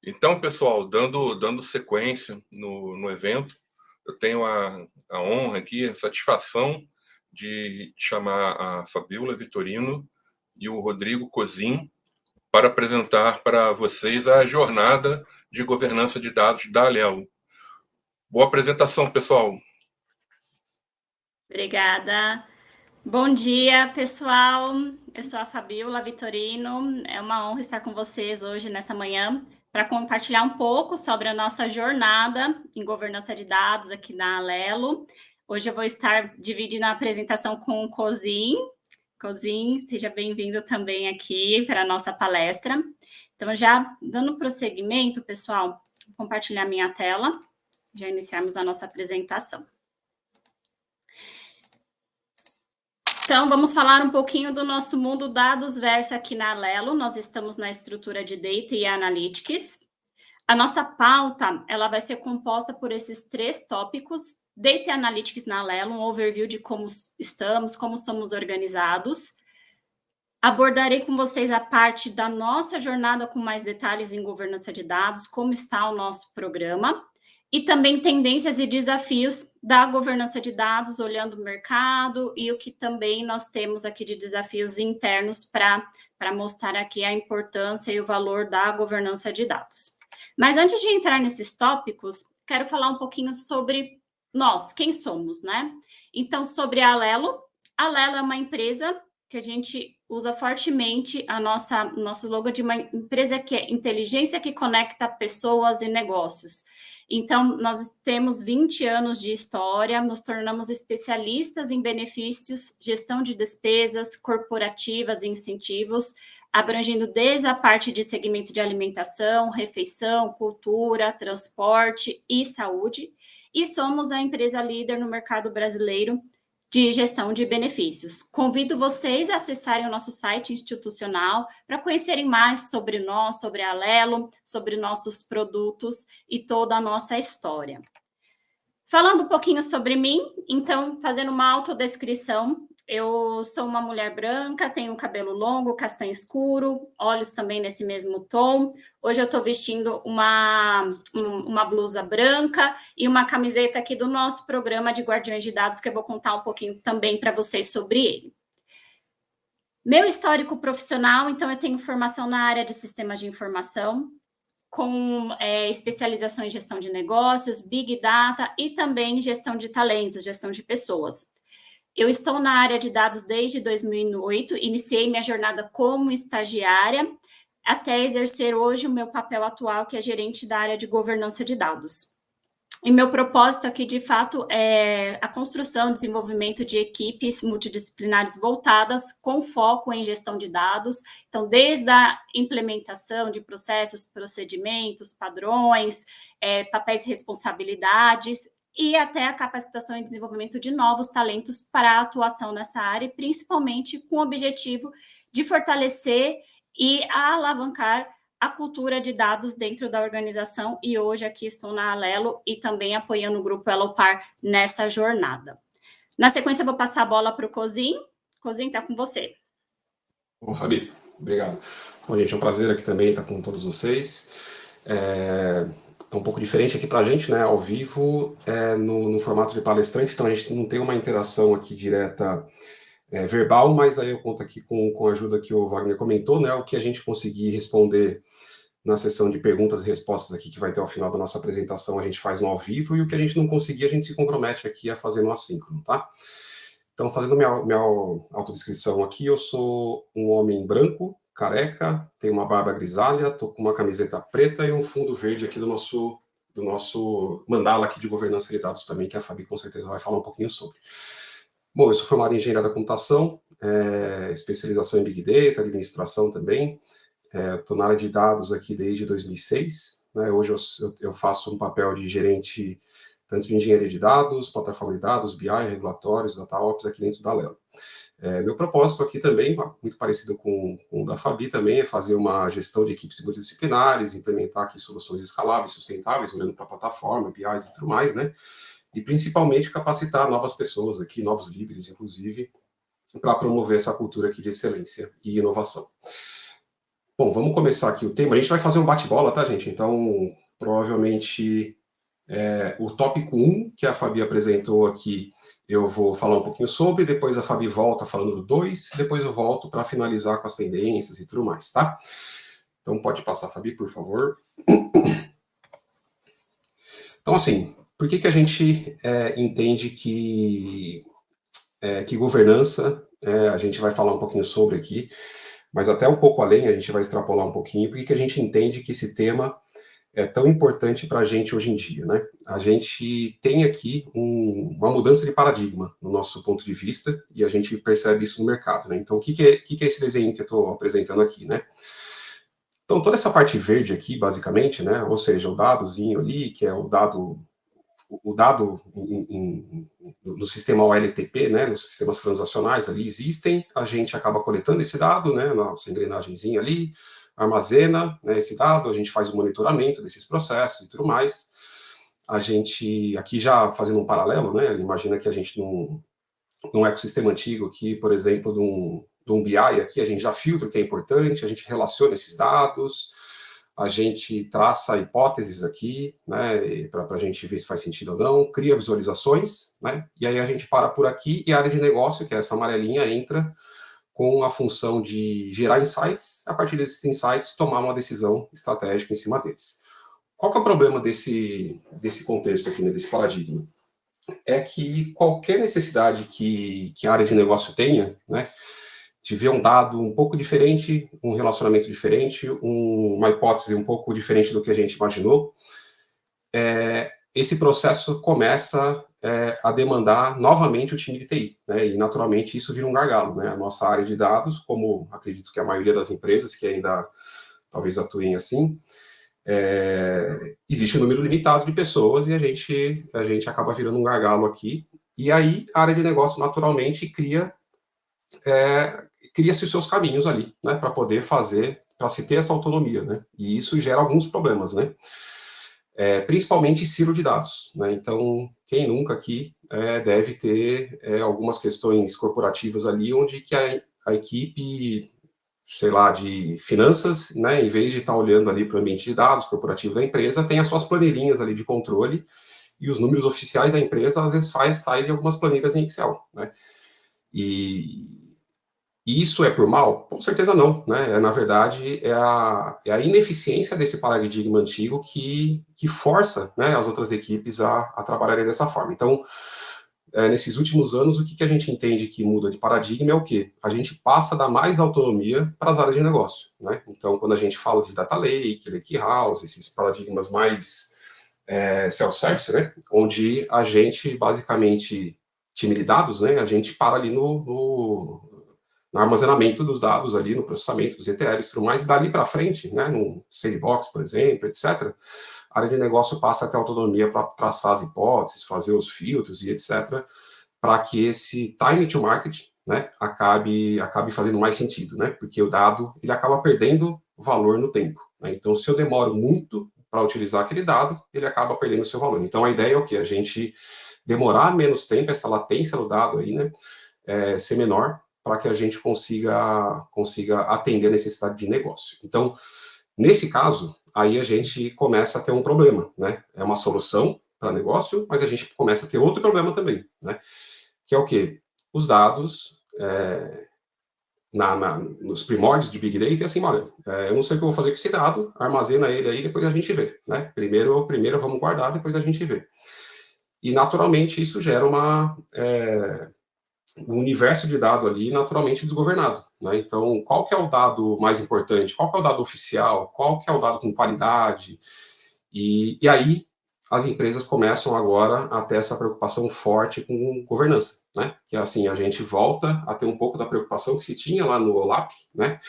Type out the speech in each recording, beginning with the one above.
Então, pessoal, dando sequência no evento, eu tenho a honra aqui, a satisfação de chamar a Fabíola Vitorino e o Rodrigo Cozin para apresentar para vocês a jornada de governança de dados da Alelo. Boa apresentação, pessoal. Obrigada. Bom dia, pessoal. Eu sou a Fabíola Vitorino. É uma honra estar com vocês hoje, nessa manhã, para compartilhar um pouco sobre a nossa jornada em governança de dados aqui na Alelo. Hoje eu vou estar dividindo a apresentação com o Cozin. Cozin, seja bem-vindo também aqui para a nossa palestra. Então, já dando prosseguimento, pessoal, vou compartilhar minha tela, já iniciarmos a nossa apresentação. Então, vamos falar um pouquinho do nosso mundo dados verso aqui na Alelo. Nós estamos na estrutura de Data e Analytics. A nossa pauta, ela vai ser composta por esses 3 tópicos. Data e Analytics na Alelo, um overview de como estamos, como somos organizados. Abordarei com vocês a parte da nossa jornada com mais detalhes em governança de dados, como está o nosso programa. E também tendências e desafios da governança de dados, olhando o mercado e o que também nós temos aqui de desafios internos para mostrar aqui a importância e o valor da governança de dados. Mas antes de entrar nesses tópicos, quero falar um pouquinho sobre nós, quem somos, né? Então, sobre a Alelo. A Alelo é uma empresa que a gente usa fortemente nosso logo de uma empresa que é inteligência que conecta pessoas e negócios. Então, nós temos 20 anos de história, nos tornamos especialistas em benefícios, gestão de despesas corporativas e incentivos, abrangendo desde a parte de segmentos de alimentação, refeição, cultura, transporte e saúde. E somos a empresa líder no mercado brasileiro de gestão de benefícios. Convido vocês a acessarem o nosso site institucional para conhecerem mais sobre nós, sobre a Alelo, sobre nossos produtos e toda a nossa história. Falando um pouquinho sobre mim, então, fazendo uma autodescrição, eu sou uma mulher branca, tenho cabelo longo, castanho escuro, olhos também nesse mesmo tom. Hoje eu estou vestindo uma blusa branca e uma camiseta aqui do nosso programa de Guardiões de Dados, que eu vou contar um pouquinho também para vocês sobre ele. Meu histórico profissional, então, eu tenho formação na área de sistemas de informação, com especialização em gestão de negócios, Big Data e também gestão de talentos, gestão de pessoas. Eu estou na área de dados desde 2008, iniciei minha jornada como estagiária, até exercer hoje o meu papel atual, que é gerente da área de governança de dados. E meu propósito aqui, de fato, é a construção e desenvolvimento de equipes multidisciplinares voltadas com foco em gestão de dados. Então, desde a implementação de processos, procedimentos, padrões, papéis e responsabilidades, e até a capacitação e desenvolvimento de novos talentos para a atuação nessa área, principalmente com o objetivo de fortalecer e alavancar a cultura de dados dentro da organização, e hoje aqui estou na Alelo e também apoiando o grupo Elopar nessa jornada. Na sequência, eu vou passar a bola para o Cozin. Cozin, está com você. Ô, Fabi, obrigado. Bom, gente, é um prazer aqui também estar com todos vocês. É um pouco diferente aqui para a gente, né, ao vivo, no formato de palestrante, então a gente não tem uma interação aqui direta verbal, mas aí eu conto aqui com a ajuda que o Wagner comentou, né, o que a gente conseguir responder na sessão de perguntas e respostas aqui, que vai ter ao final da nossa apresentação, a gente faz no ao vivo, e o que a gente não conseguir, a gente se compromete aqui a fazer no assíncrono, tá? Então, fazendo minha autodescrição aqui, eu sou um homem branco, careca, tenho uma barba grisalha, tô com uma camiseta preta e um fundo verde aqui do nosso mandala aqui de governança de dados também, que a Fabi com certeza vai falar um pouquinho sobre. Bom, eu sou formado em engenharia da computação, especialização em Big Data, administração também. Estou na área de dados aqui desde 2006. Né? Hoje eu faço um papel de gerente tanto de engenharia de dados, plataforma de dados, BI, regulatórios, DataOps aqui dentro da Alelo. Meu propósito aqui também, muito parecido com o da Fabi também, é fazer uma gestão de equipes multidisciplinares, implementar aqui soluções escaláveis, sustentáveis, olhando para a plataforma, BIs e tudo mais, né? E principalmente capacitar novas pessoas aqui, novos líderes, inclusive, para promover essa cultura aqui de excelência e inovação. Bom, vamos começar aqui o tema. A gente vai fazer um bate-bola, tá, gente? Então, provavelmente, o tópico 1, que a Fabi apresentou aqui, eu vou falar um pouquinho sobre, depois a Fabi volta falando do 2, depois eu volto para finalizar com as tendências e tudo mais, tá? Então, pode passar, Fabi, por favor. Então, assim, por que a gente entende que governança, a gente vai falar um pouquinho sobre aqui, mas até um pouco além, a gente vai extrapolar um pouquinho, porque a gente entende que esse tema é tão importante para a gente hoje em dia, né? A gente tem aqui uma mudança de paradigma no nosso ponto de vista, e a gente percebe isso no mercado, né? Então, o que é esse desenho que eu estou apresentando aqui, né? Então, toda essa parte verde aqui, basicamente, né? Ou seja, o dadozinho ali, que é o dado no sistema OLTP, né, nos sistemas transacionais ali existem, a gente acaba coletando esse dado, né, nossa engrenagemzinha ali, armazena, né, esse dado, a gente faz o monitoramento desses processos e tudo mais. A gente, aqui já fazendo um paralelo, né, imagina que a gente num ecossistema antigo aqui, por exemplo, de um BI aqui, a gente já filtra o que é importante, a gente relaciona esses dados, a gente traça hipóteses aqui, né, para a gente ver se faz sentido ou não, cria visualizações, né, e aí a gente para por aqui e a área de negócio, que é essa amarelinha, entra com a função de gerar insights, a partir desses insights tomar uma decisão estratégica em cima deles. Qual que é o problema desse contexto aqui, né, desse paradigma? É que qualquer necessidade que a área de negócio tenha, né, de ver um dado um pouco diferente, um relacionamento diferente, uma hipótese um pouco diferente do que a gente imaginou, esse processo começa a demandar novamente o time de TI, né, e naturalmente isso vira um gargalo, né, a nossa área de dados, como acredito que a maioria das empresas que ainda talvez atuem assim, existe um número limitado de pessoas e a gente acaba virando um gargalo aqui, e aí a área de negócio naturalmente cria-se os seus caminhos ali, né, para poder fazer, para se ter essa autonomia, né, e isso gera alguns problemas, né, principalmente silo de dados, né, então quem nunca aqui deve ter algumas questões corporativas ali, onde que a equipe, sei lá, de finanças, né, em vez de estar olhando ali para o ambiente de dados corporativo da empresa, tem as suas planilhinhas ali de controle, e os números oficiais da empresa, às vezes, saem de algumas planilhas em Excel, né, e isso é por mal? Com certeza não, né? Na verdade, é a ineficiência desse paradigma antigo que força, né, as outras equipes a trabalharem dessa forma. Então, nesses últimos anos, o que a gente entende que muda de paradigma é o quê? A gente passa a dar mais autonomia para as áreas de negócio, né? Então, quando a gente fala de data lake, lake house, esses paradigmas mais self-service, né? Onde a gente, basicamente, time de dados, né? A gente para ali no armazenamento dos dados ali, no processamento dos ETLs e tudo mais, e dali para frente, né, no sandbox, por exemplo, etc., a área de negócio passa a ter autonomia para traçar as hipóteses, fazer os filtros e etc., para que esse time to market, né, acabe fazendo mais sentido, né, porque o dado, ele acaba perdendo valor no tempo, né, então se eu demoro muito para utilizar aquele dado, ele acaba perdendo o seu valor. Então a ideia é o quê? A gente demorar menos tempo, essa latência do dado aí, né, ser menor, para que a gente consiga atender a necessidade de negócio. Então, nesse caso, aí a gente começa a ter um problema, né? É uma solução para negócio, mas a gente começa a ter outro problema também, né? Que é o quê? Os dados, nos primórdios de Big Data, é assim, olha, eu não sei o que eu vou fazer com esse dado, armazena ele aí, depois a gente vê, né? Primeiro vamos guardar, depois a gente vê. E, naturalmente, isso gera um universo de dado ali naturalmente desgovernado, né? Então, qual que é o dado mais importante? Qual que é o dado oficial? Qual que é o dado com qualidade? E aí as empresas começam agora a ter essa preocupação forte com governança, né? Que é assim, a gente volta a ter um pouco da preocupação que se tinha lá no OLAP, né?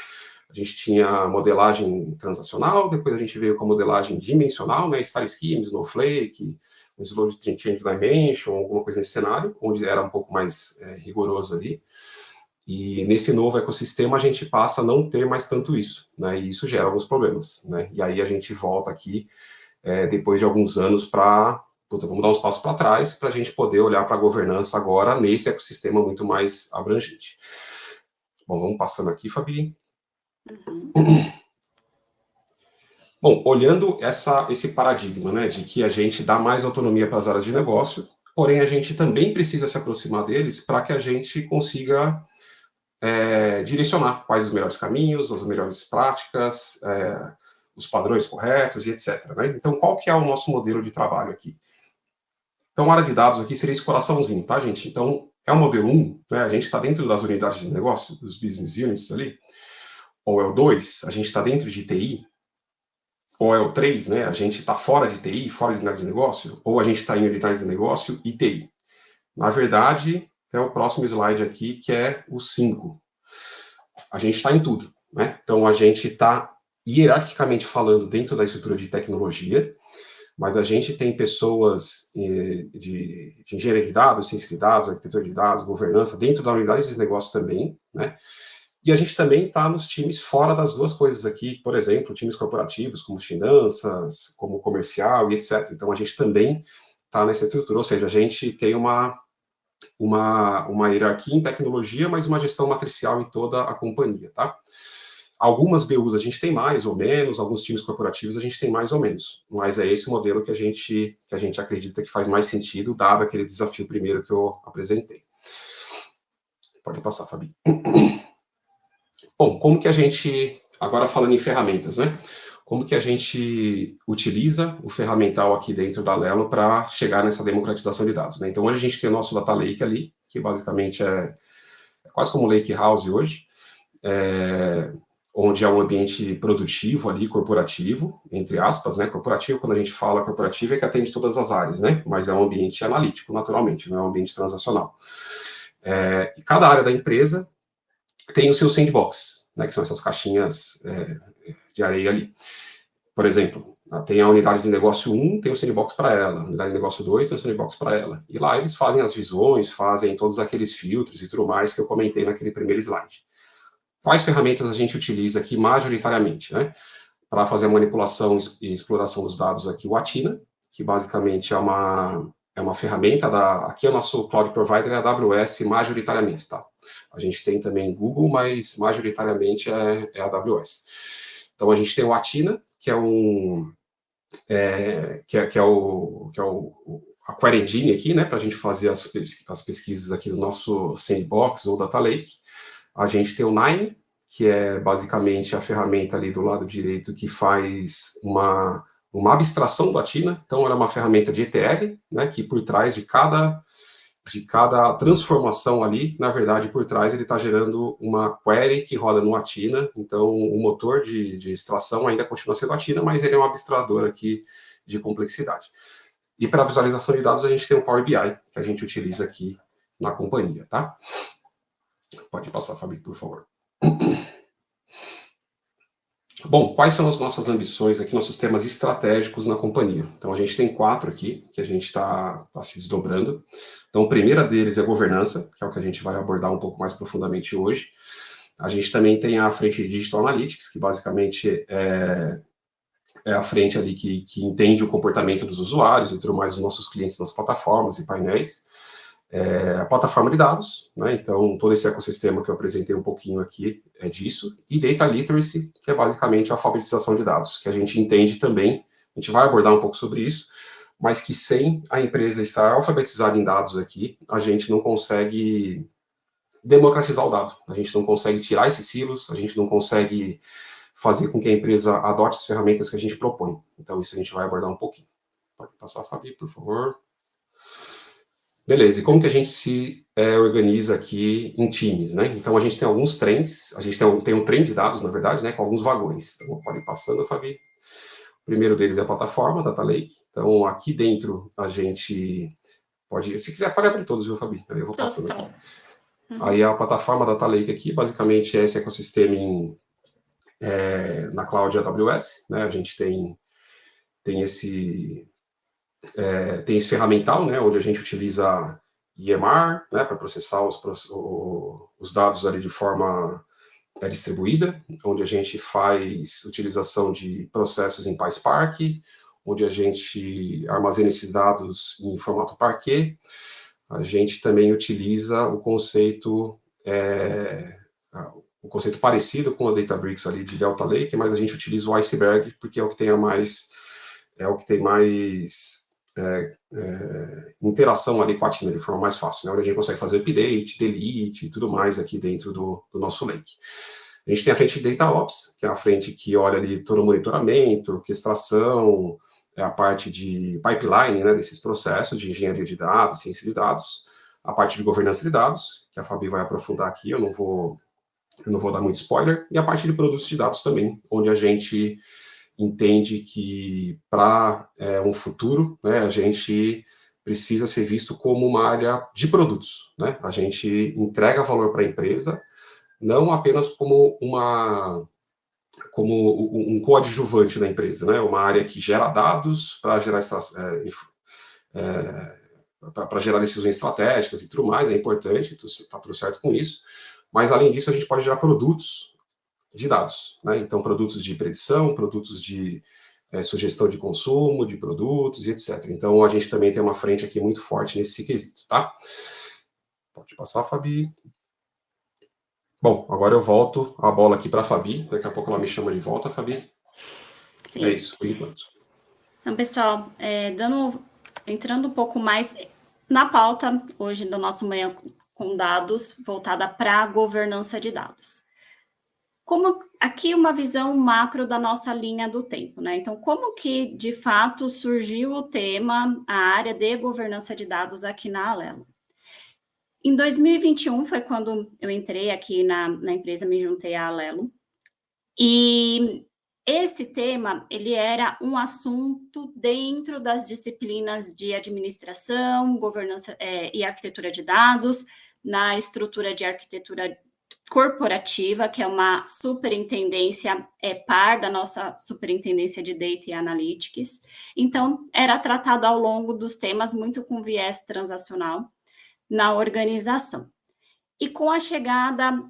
A gente tinha modelagem transacional, depois a gente veio com a modelagem dimensional, né? Star Scheme, Snowflake, Slow Change Dimension, alguma coisa nesse cenário, onde era um pouco mais rigoroso ali. E nesse novo ecossistema a gente passa a não ter mais tanto isso, né? E isso gera alguns problemas, né? E aí a gente volta aqui, depois de alguns anos, para vamos dar uns passos para trás para a gente poder olhar para a governança agora nesse ecossistema muito mais abrangente. Bom, vamos passando aqui, Fabi. Bom, olhando esse paradigma, né, de que a gente dá mais autonomia para as áreas de negócio, porém a gente também precisa se aproximar deles para que a gente consiga direcionar quais os melhores caminhos, as melhores práticas, os padrões corretos e etc. Né? Então, qual que é o nosso modelo de trabalho aqui? Então, a área de dados aqui seria esse coraçãozinho, tá, gente? Então, é o modelo 1, né? A gente está dentro das unidades de negócio, dos business units ali, ou é o 2, a gente está dentro de TI, ou é o 3, né? A gente está fora de TI, fora de unidade de negócio, ou a gente está em unidade de negócio e TI. Na verdade, é o próximo slide aqui, que é o 5. A gente está em tudo, né? Então, a gente está, hierarquicamente falando, dentro da estrutura de tecnologia, mas a gente tem pessoas de engenharia de dados, ciência de dados, arquitetura de dados, governança, dentro da unidade de negócio também, né? E a gente também está nos times fora das duas coisas aqui, por exemplo, times corporativos, como finanças, como comercial e etc. Então, a gente também está nessa estrutura, ou seja, a gente tem uma hierarquia em tecnologia, mas uma gestão matricial em toda a companhia, tá? Algumas BUs a gente tem mais ou menos, alguns times corporativos a gente tem mais ou menos, mas é esse modelo que a gente acredita que faz mais sentido, dado aquele desafio primeiro que eu apresentei. Pode passar, Fabi. Bom, como que a gente, agora falando em ferramentas, né? Como que a gente utiliza o ferramental aqui dentro da Lelo para chegar nessa democratização de dados, né? Então, hoje a gente tem o nosso Data Lake ali, que basicamente é quase como Lake House hoje, onde é um ambiente produtivo ali, corporativo, entre aspas, né? Corporativo, quando a gente fala corporativo, é que atende todas as áreas, né? Mas é um ambiente analítico, naturalmente, não é um ambiente transacional. E cada área da empresa tem o seu sandbox, né? Que são essas caixinhas de areia ali. Por exemplo, tem a unidade de negócio 1, tem o sandbox para ela, a unidade de negócio 2 tem o sandbox para ela. E lá eles fazem as visões, fazem todos aqueles filtros e tudo mais que eu comentei naquele primeiro slide. Quais ferramentas a gente utiliza aqui majoritariamente, né? Para fazer a manipulação e exploração dos dados aqui, o Athena, que basicamente é uma ferramenta aqui é o nosso cloud provider, é a AWS majoritariamente, tá? A gente tem também Google, mas majoritariamente é a AWS. Então a gente tem o Athena, que é a Query Engine aqui, né, para a gente fazer as pesquisas aqui do nosso sandbox ou data lake. A gente tem o Nine, que é basicamente a ferramenta ali do lado direito que faz uma abstração do Athena. Então, ela é uma ferramenta de ETL, né, que por trás de cada transformação ali, na verdade, por trás ele está gerando uma query que roda no Athena. Então, o motor de extração ainda continua sendo Athena, mas ele é um abstrador aqui de complexidade. E para visualização de dados, a gente tem o Power BI, que a gente utiliza aqui na companhia, tá? Pode passar, Fabi, por favor. Bom, quais são as nossas ambições aqui, nossos temas estratégicos na companhia? Então, a gente tem 4 aqui, que a gente está se desdobrando. Então, a primeira deles é governança, que é o que a gente vai abordar um pouco mais profundamente hoje. A gente também tem a frente de Digital Analytics, que basicamente é a frente ali que entende o comportamento dos usuários e tudo mais dos nossos clientes nas plataformas e painéis. A plataforma de dados, né? Então todo esse ecossistema que eu apresentei um pouquinho aqui é disso, e Data Literacy, que é basicamente a alfabetização de dados, que a gente entende também, a gente vai abordar um pouco sobre isso, mas que sem a empresa estar alfabetizada em dados aqui, a gente não consegue democratizar o dado, a gente não consegue tirar esses silos, a gente não consegue fazer com que a empresa adote as ferramentas que a gente propõe. Então isso a gente vai abordar um pouquinho. Pode passar, Fabi, por favor. Beleza, e como que a gente se organiza aqui em times, né? Então, a gente tem alguns trens, a gente tem um trem de dados, na verdade, né, com alguns vagões. Então, pode ir passando, Fabi. O primeiro deles é a plataforma, Data Lake. Então, aqui dentro, a gente pode... Se quiser, pode abrir todos, viu, Fabi? Aí eu vou passando aqui. Aí, a plataforma Data Lake aqui, basicamente, é esse ecossistema na cloud AWS, né? A gente tem esse ferramental, né, onde a gente utiliza EMR, né, para processar os dados ali de forma distribuída, onde a gente faz utilização de processos em PySpark, onde a gente armazena esses dados em formato Parquet. A gente também utiliza o conceito um conceito parecido com a Databricks ali de Delta Lake, mas a gente utiliza o Iceberg porque é o que tem mais interação ali com a Tina de forma mais fácil, né? Onde a gente consegue fazer update, delete e tudo mais aqui dentro do nosso lake. A gente tem a frente de DataOps, que é a frente que olha ali todo o monitoramento, orquestração, a parte de pipeline, né, desses processos de engenharia de dados, ciência de dados, a parte de governança de dados, que a Fabi vai aprofundar aqui, eu não vou dar muito spoiler, e a parte de produtos de dados também, onde a gente entende que para um futuro, né, a gente precisa ser visto como uma área de produtos, né? A gente entrega valor para a empresa, não apenas como um coadjuvante da empresa, né? Uma área que gera dados para gerar para gerar decisões estratégicas e tudo mais, é importante, está tudo certo com isso, mas além disso a gente pode gerar produtos de dados, né? Então produtos de predição, produtos de sugestão de consumo, de produtos e etc. Então a gente também tem uma frente aqui muito forte nesse quesito, tá? Pode passar, Fabi. Bom, agora eu volto a bola aqui para a Fabi, daqui a pouco ela me chama de volta, Fabi. Sim. É isso, por enquanto. Então, pessoal, entrando um pouco mais na pauta hoje do nosso Manhã com Dados, voltada para a governança de dados. Como aqui uma visão macro da nossa linha do tempo, né? Então, como que, de fato, surgiu o tema, a área de governança de dados aqui na Alelo? Em 2021 foi quando eu entrei aqui na empresa, me juntei à Alelo, e esse tema, ele era um assunto dentro das disciplinas de administração, governança e arquitetura de dados, na estrutura de arquitetura corporativa, que é uma superintendência par da nossa superintendência de Data e Analytics. Então, era tratado ao longo dos temas muito com viés transacional na organização. E com a chegada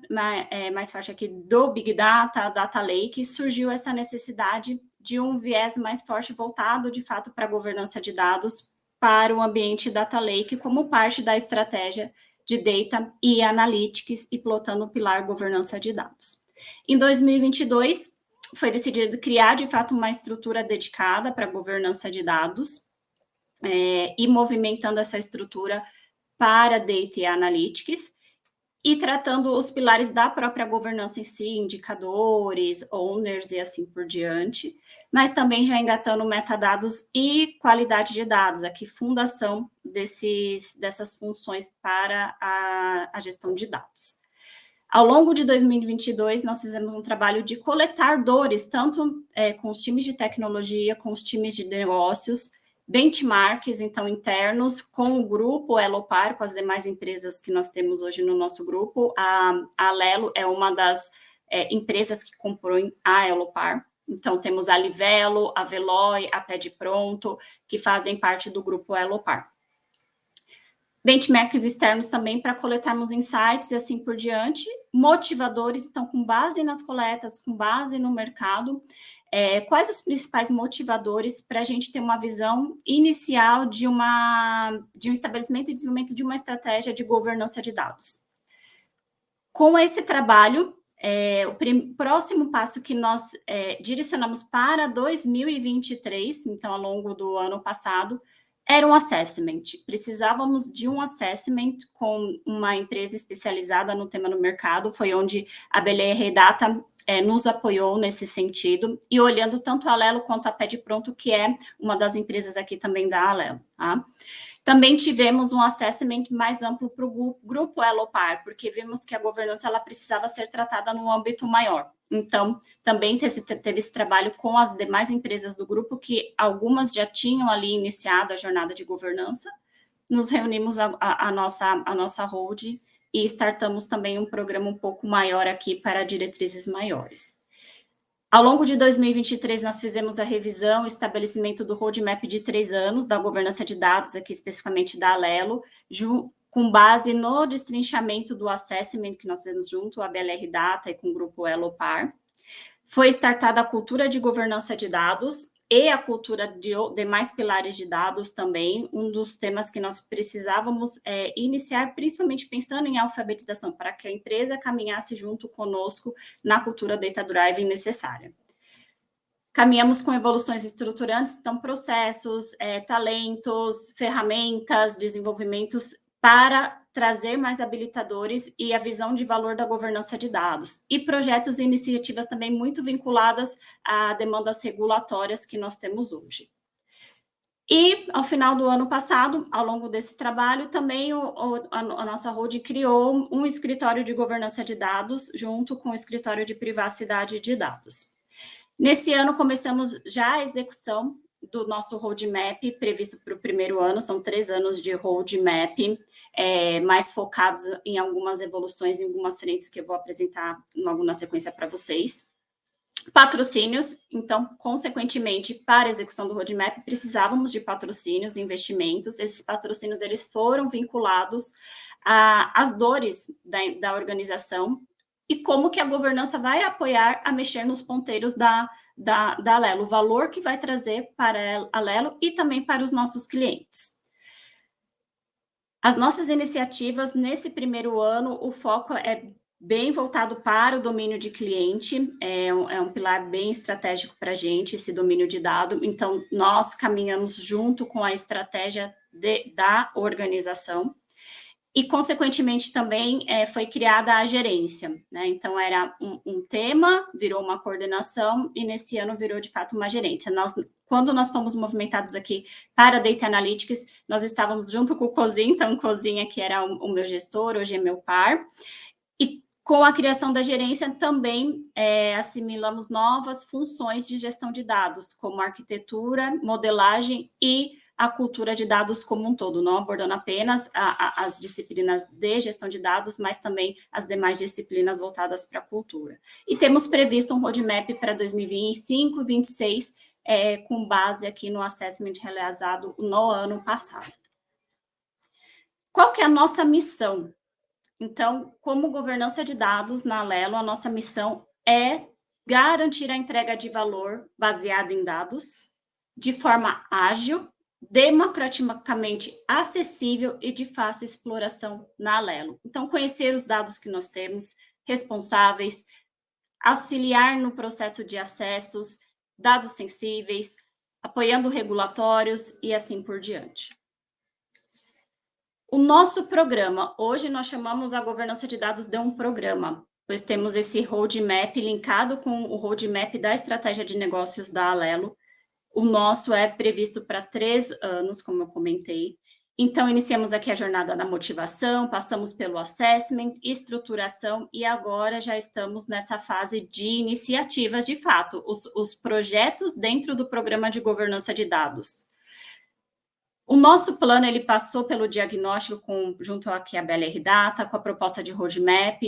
mais forte aqui do Big Data, Data Lake, surgiu essa necessidade de um viés mais forte voltado, de fato, para a governança de dados para o ambiente Data Lake, como parte da estratégia de Data e Analytics e plotando o pilar governança de dados. Em 2022, foi decidido criar, de fato, uma estrutura dedicada para a governança de dados e movimentando essa estrutura para Data e Analytics, e tratando os pilares da própria governança em si, indicadores, owners e assim por diante, mas também já engatando metadados e qualidade de dados, aqui fundação dessas funções para a gestão de dados. Ao longo de 2022, nós fizemos um trabalho de coletar dores, tanto com os times de tecnologia, com os times de negócios, benchmarks, então, internos, com o grupo Elopar, com as demais empresas que nós temos hoje no nosso grupo. A Alelo é uma das empresas que compõem a Elopar. Então, temos a Livelo, a Veloy, a Pede Pronto, que fazem parte do grupo Elopar. Benchmarks externos também para coletarmos insights e assim por diante. Motivadores, então, com base nas coletas, com base no mercado, quais os principais motivadores para a gente ter uma visão inicial de um estabelecimento e desenvolvimento de uma estratégia de governança de dados. Com esse trabalho, o próximo passo que nós direcionamos para 2023, então, ao longo do ano passado, era um assessment. Precisávamos de um assessment com uma empresa especializada no tema no mercado, foi onde a BLR Data nos apoiou nesse sentido, e olhando tanto a Alelo quanto a Pede Pronto, que é uma das empresas aqui também da Alelo, tá? Também tivemos um assessment mais amplo para o grupo Elopar, porque vimos que a governança ela precisava ser tratada num âmbito maior. Então, também teve esse trabalho com as demais empresas do grupo, que algumas já tinham ali iniciado a jornada de governança. Nos reunimos a nossa hold e startamos também um programa um pouco maior aqui para diretrizes maiores. Ao longo de 2023, nós fizemos a revisão e estabelecimento do roadmap de 3 anos da governança de dados, aqui especificamente da Alelo, com base no destrinchamento do assessment que nós fizemos junto à BLR Data e com o grupo Elopar. Foi startada a cultura de governança de dados, e a cultura de demais pilares de dados também, um dos temas que nós precisávamos iniciar, principalmente pensando em alfabetização, para que a empresa caminhasse junto conosco na cultura Data Drive necessária. Caminhamos com evoluções estruturantes, então processos, talentos, ferramentas, desenvolvimentos para trazer mais habilitadores e a visão de valor da governança de dados. E projetos e iniciativas também muito vinculadas a demandas regulatórias que nós temos hoje. E, ao final do ano passado, ao longo desse trabalho, também a nossa holding criou um escritório de governança de dados junto com o escritório de privacidade de dados. Nesse ano, começamos já a execução do nosso roadmap previsto para o primeiro ano, são 3 anos de roadmap, mais focados em algumas evoluções, em algumas frentes que eu vou apresentar logo na sequência para vocês. Patrocínios, então, consequentemente, para a execução do roadmap, precisávamos de patrocínios, investimentos. Esses patrocínios, eles foram vinculados às dores da organização e como que a governança vai apoiar a mexer nos ponteiros da Alelo, o valor que vai trazer para a Alelo e também para os nossos clientes. As nossas iniciativas, nesse primeiro ano, o foco é bem voltado para o domínio de cliente, é um pilar bem estratégico para a gente, esse domínio de dado. Então, nós caminhamos junto com a estratégia da organização e, consequentemente, também foi criada a gerência, né? Então, era um tema, virou uma coordenação e, nesse ano, virou, de fato, uma gerência. Quando nós fomos movimentados aqui para a Data Analytics, nós estávamos junto com o Cozin, então, o Cozin que era o meu gestor, hoje é meu par, e com a criação da gerência, também assimilamos novas funções de gestão de dados, como arquitetura, modelagem e a cultura de dados como um todo, não abordando apenas as disciplinas de gestão de dados, mas também as demais disciplinas voltadas para a cultura. E temos previsto um roadmap para 2025 e 2026, com base aqui no assessment realizado no ano passado. Qual que é a nossa missão? Então, como governança de dados na Alelo, a nossa missão é garantir a entrega de valor baseada em dados, de forma ágil, democraticamente acessível e de fácil exploração na Alelo. Então, conhecer os dados que nós temos, responsáveis, auxiliar no processo de acessos, dados sensíveis, apoiando regulatórios e assim por diante. O nosso programa, hoje nós chamamos a governança de dados de um programa, pois temos esse roadmap linkado com o roadmap da estratégia de negócios da Alelo. O nosso é previsto para 3 anos, como eu comentei. Então, iniciamos aqui a jornada da motivação, passamos pelo assessment, estruturação, e agora já estamos nessa fase de iniciativas, de fato, os projetos dentro do programa de governança de dados. O nosso plano, ele passou pelo diagnóstico junto aqui a BLR Data, com a proposta de roadmap,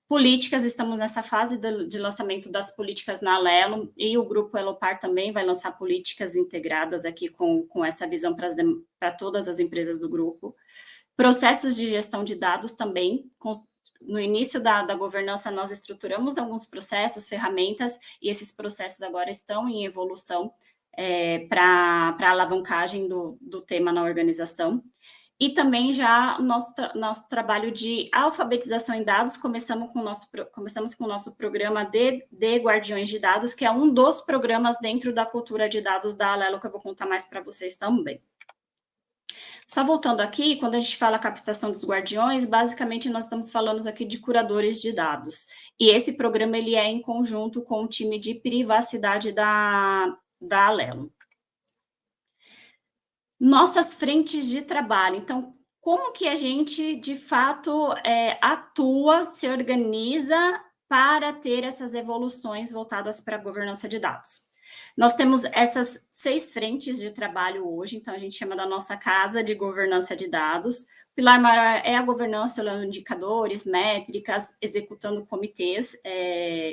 políticas, estamos nessa fase de lançamento das políticas na Alelo, e o grupo Elopar também vai lançar políticas integradas aqui com essa visão para todas as empresas do grupo. Processos de gestão de dados também, no início da governança nós estruturamos alguns processos, ferramentas, e esses processos agora estão em evolução para a alavancagem do tema na organização. E também já nosso trabalho de alfabetização em dados, começamos com o nosso programa de Guardiões de Dados, que é um dos programas dentro da cultura de dados da Alelo, que eu vou contar mais para vocês também. Só voltando aqui, quando a gente fala captação dos guardiões, basicamente nós estamos falando aqui de curadores de dados. E esse programa ele é em conjunto com o time de privacidade da Alelo. Nossas frentes de trabalho. Então, como que a gente, de fato, atua, se organiza para ter essas evoluções voltadas para a governança de dados? Nós temos essas 6 frentes de trabalho hoje, então a gente chama da nossa casa de governança de dados. O pilar maior é a governança, olhando indicadores, métricas, executando comitês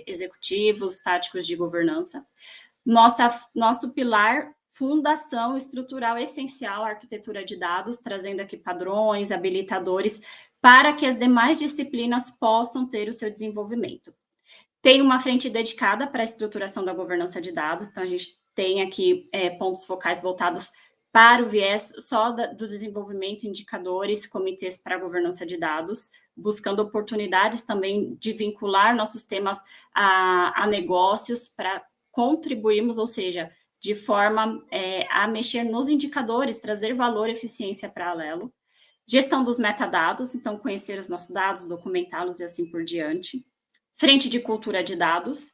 executivos, táticos de governança. Nosso pilar, fundação estrutural essencial, arquitetura de dados, trazendo aqui padrões, habilitadores, para que as demais disciplinas possam ter o seu desenvolvimento. Tem uma frente dedicada para a estruturação da governança de dados, então a gente tem aqui pontos focais voltados para o viés só do desenvolvimento de indicadores, comitês para a governança de dados, buscando oportunidades também de vincular nossos temas a negócios para contribuirmos, ou seja, de forma a mexer nos indicadores, trazer valor e eficiência para a Alelo. Gestão dos metadados, então conhecer os nossos dados, documentá-los e assim por diante. Frente de cultura de dados.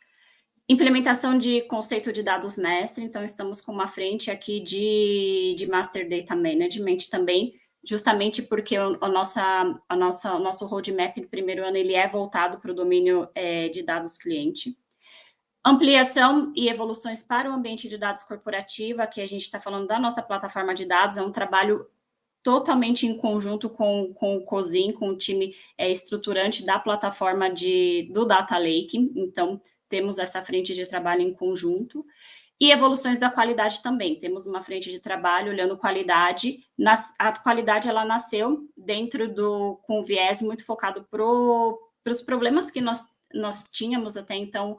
Implementação de conceito de dados mestre, então estamos com uma frente aqui de Master Data Management também, justamente porque o nosso roadmap no primeiro ano ele é voltado para o domínio de dados cliente. Ampliação e evoluções para o ambiente de dados corporativa, que a gente está falando da nossa plataforma de dados, é um trabalho totalmente em conjunto com o COSIN, com o time estruturante da plataforma do Data Lake, então temos essa frente de trabalho em conjunto. E evoluções da qualidade também. Temos uma frente de trabalho olhando qualidade. A qualidade, ela nasceu dentro com um viés muito focado para os problemas que nós tínhamos até então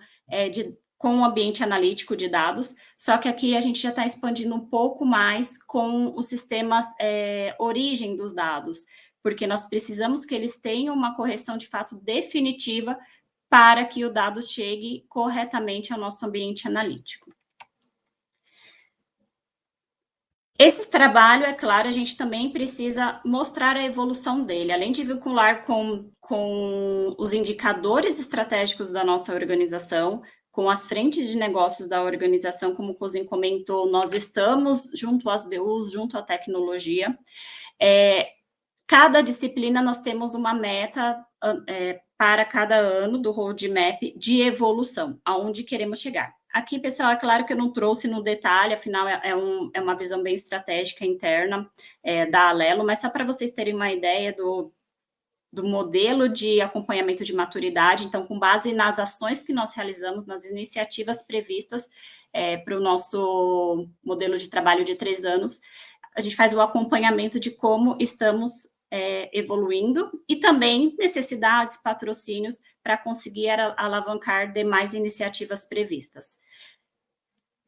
com o ambiente analítico de dados, só que aqui a gente já está expandindo um pouco mais com os sistemas origem dos dados, porque nós precisamos que eles tenham uma correção de fato definitiva para que o dado chegue corretamente ao nosso ambiente analítico. Esse trabalho, é claro, a gente também precisa mostrar a evolução dele, além de vincular com os indicadores estratégicos da nossa organização, com as frentes de negócios da organização, como o COSIN comentou, nós estamos junto às BUs, junto à tecnologia. Cada disciplina nós temos uma meta para cada ano do roadmap de evolução, aonde queremos chegar. Aqui, pessoal, é claro que eu não trouxe no detalhe, afinal é uma visão bem estratégica interna da Alelo, mas só para vocês terem uma ideia do modelo de acompanhamento de maturidade, então, com base nas ações que nós realizamos, nas iniciativas previstas para o nosso modelo de trabalho de 3 anos, a gente faz o acompanhamento de como estamos evoluindo e também necessidades, patrocínios para conseguir alavancar demais iniciativas previstas.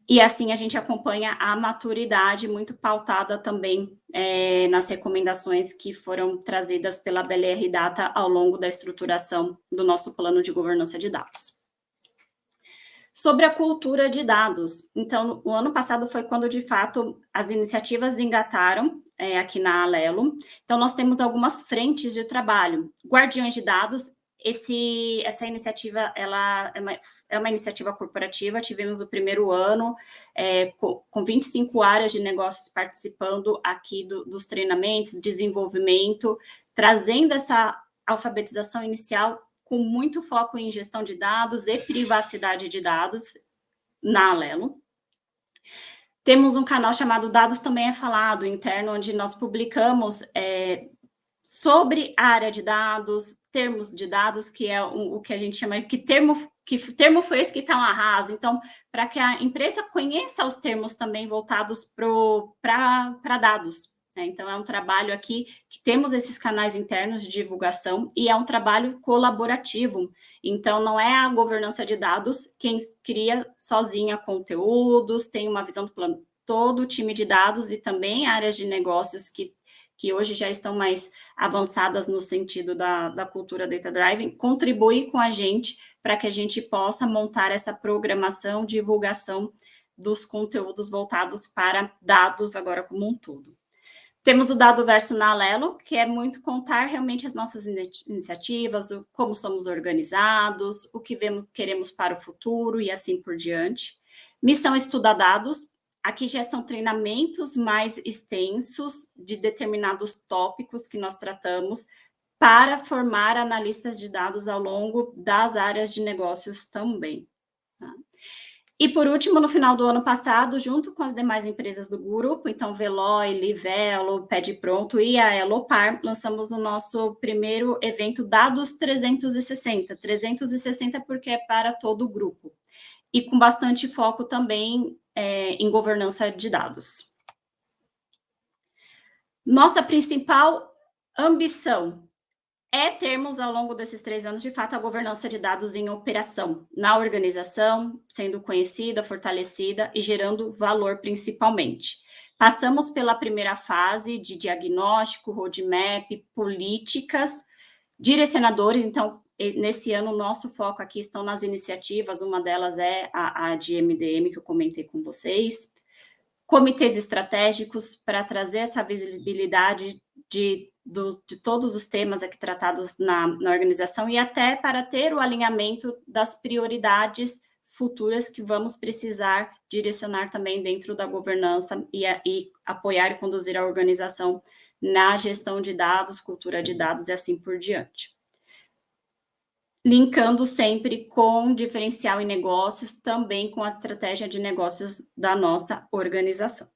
E assim a gente acompanha a maturidade muito pautada também nas recomendações que foram trazidas pela BLR Data ao longo da estruturação do nosso plano de governança de dados. Sobre a cultura de dados, então, o ano passado foi quando, de fato, as iniciativas engataram aqui na Alelo. Então, nós temos algumas frentes de trabalho. Guardiões de dados, essa iniciativa, ela é uma iniciativa corporativa, tivemos o primeiro ano com 25 áreas de negócios participando aqui dos treinamentos, desenvolvimento, trazendo essa alfabetização inicial com muito foco em gestão de dados e privacidade de dados na Alelo. Temos um canal chamado Dados Também é Falado, interno, onde nós publicamos sobre a área de dados, termos de dados, que é o que a gente chama que termo foi esse que está no arraso. Então, para que a empresa conheça os termos também voltados para dados. Então, é um trabalho aqui que temos esses canais internos de divulgação e é um trabalho colaborativo. Então, não é a governança de dados quem cria sozinha conteúdos, tem uma visão do plano. Todo o time de dados e também áreas de negócios que hoje já estão mais avançadas no sentido da cultura Data Driving, contribui com a gente para que a gente possa montar essa programação, divulgação dos conteúdos voltados para dados agora como um todo. Temos o Dado Verso na Alelo, que é muito contar realmente as nossas iniciativas, como somos organizados, o que queremos para o futuro e assim por diante. Missão Estuda Dados, aqui já são treinamentos mais extensos de determinados tópicos que nós tratamos para formar analistas de dados ao longo das áreas de negócios também. Tá? E, por último, no final do ano passado, junto com as demais empresas do grupo, então Veloy, Livelo, Pede Pronto e a Elopar, lançamos o nosso primeiro evento Dados 360. 360 porque é para todo o grupo. E com bastante foco também em governança de dados. Nossa principal ambição é termos, ao longo desses 3 anos, de fato, a governança de dados em operação, na organização, sendo conhecida, fortalecida e gerando valor, principalmente. Passamos pela primeira fase de diagnóstico, roadmap, políticas, direcionadores. Então, nesse ano, o nosso foco aqui estão nas iniciativas, uma delas é a de MDM, que eu comentei com vocês, comitês estratégicos para trazer essa visibilidade de todos os temas aqui tratados na organização e até para ter o alinhamento das prioridades futuras que vamos precisar direcionar também dentro da governança e apoiar e conduzir a organização na gestão de dados, cultura de dados e assim por diante. Linkando sempre com diferencial em negócios, também com a estratégia de negócios da nossa organização.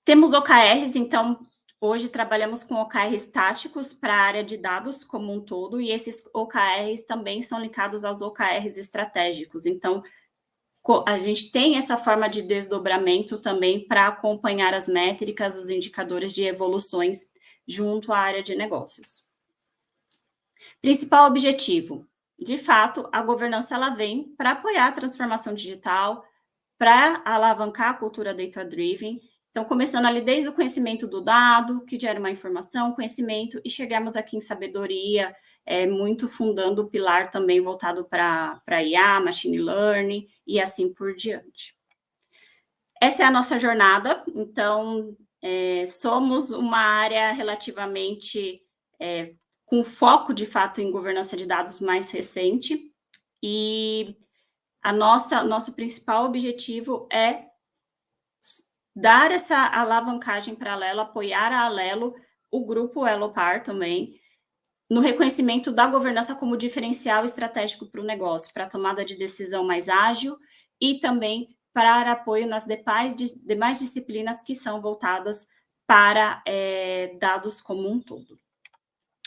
Temos OKRs, então, hoje trabalhamos com OKRs táticos para a área de dados como um todo, e esses OKRs também são linkados aos OKRs estratégicos. Então, a gente tem essa forma de desdobramento também para acompanhar as métricas, os indicadores de evoluções junto à área de negócios. Principal objetivo, de fato, a governança ela vem para apoiar a transformação digital, para alavancar a cultura data-driven. Então, começando ali desde o conhecimento do dado, que gera uma informação, conhecimento, e chegamos aqui em sabedoria, muito fundando o pilar também voltado para IA, machine learning, e assim por diante. Essa é a nossa jornada, então, somos uma área relativamente com foco, de fato, em governança de dados mais recente, e nosso principal objetivo é dar essa alavancagem para a Alelo, apoiar a Alelo, o grupo Elopar também, no reconhecimento da governança como diferencial estratégico para o negócio, para a tomada de decisão mais ágil e também para apoio nas demais disciplinas que são voltadas para dados como um todo.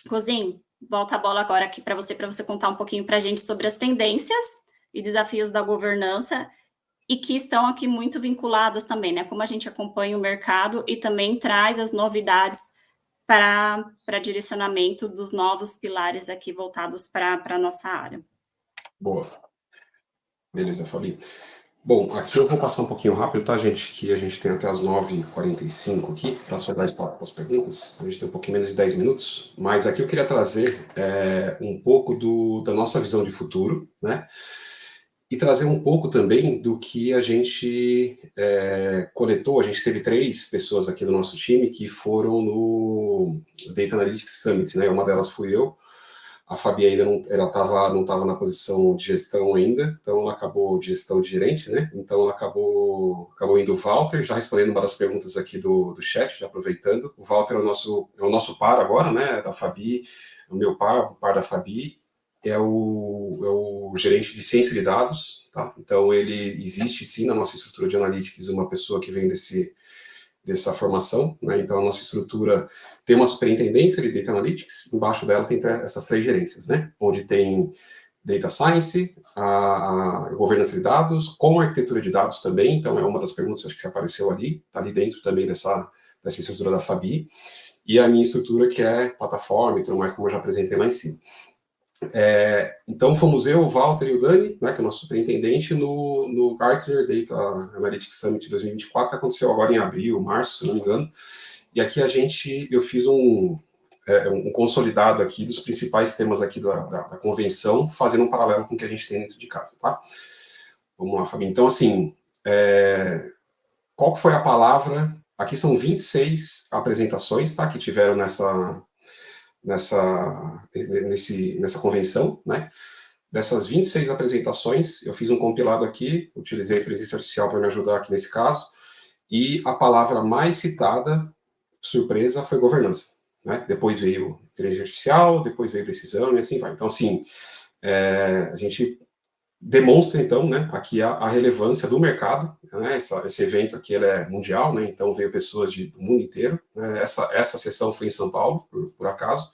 Rosim, volta a bola agora aqui para você contar um pouquinho para a gente sobre as tendências e desafios da governança e que estão aqui muito vinculadas também, né? Como a gente acompanha o mercado e também traz as novidades para direcionamento dos novos pilares aqui voltados para a nossa área. Boa. Beleza, Fabi. Bom, aqui eu vou passar um pouquinho rápido, tá, gente? Que a gente tem até as 9h45 aqui, para só dar espaço para as perguntas. A gente tem um pouquinho menos de 10 minutos, mas aqui eu queria trazer um pouco da nossa visão de futuro, né? E trazer um pouco também do que a gente coletou. A gente teve 3 pessoas aqui do nosso time que foram no Data Analytics Summit, né? Uma delas fui eu. A Fabi ainda não estava na posição de gestão ainda, então ela acabou de gestão de gerente, né? Então ela acabou indo o Walter, já respondendo uma das perguntas aqui do chat, já aproveitando. O Walter é o nosso par agora, né? Da Fabi, o meu par, o par da Fabi, é o gerente de ciência de dados, tá? Então ele existe sim na nossa estrutura de analytics uma pessoa que vem dessa formação, né? Então a nossa estrutura tem uma superintendência de Data Analytics, embaixo dela tem essas 3 gerências, né? Onde tem Data Science, a governança de dados, com arquitetura de dados também, então é uma das perguntas acho que apareceu ali, tá ali dentro também dessa estrutura da Fabi, e a minha estrutura que é plataforma e tudo mais, como eu já apresentei lá em cima. Então fomos eu, o Walter e o Dani, né, que é o nosso superintendente, no Gartner Data Analytics Summit 2024, que aconteceu agora em abril, março, se não me engano. E aqui eu fiz um consolidado aqui dos principais temas aqui da convenção, fazendo um paralelo com o que a gente tem dentro de casa, tá? Vamos lá, Fabi. Então, assim, qual foi a palavra? Aqui são 26 apresentações, tá? Que tiveram nessa convenção, né? Dessas 26 apresentações, eu fiz um compilado aqui, utilizei a inteligência artificial para me ajudar aqui nesse caso, e a palavra mais citada, surpresa, foi governança, né? Depois veio inteligência artificial, depois veio decisão, e assim vai. Então, assim, a gente demonstra, então, né, aqui a relevância do mercado, né? Esse evento aqui ele é mundial, né? Então veio pessoas do mundo inteiro, né? Essa sessão foi em São Paulo, por acaso,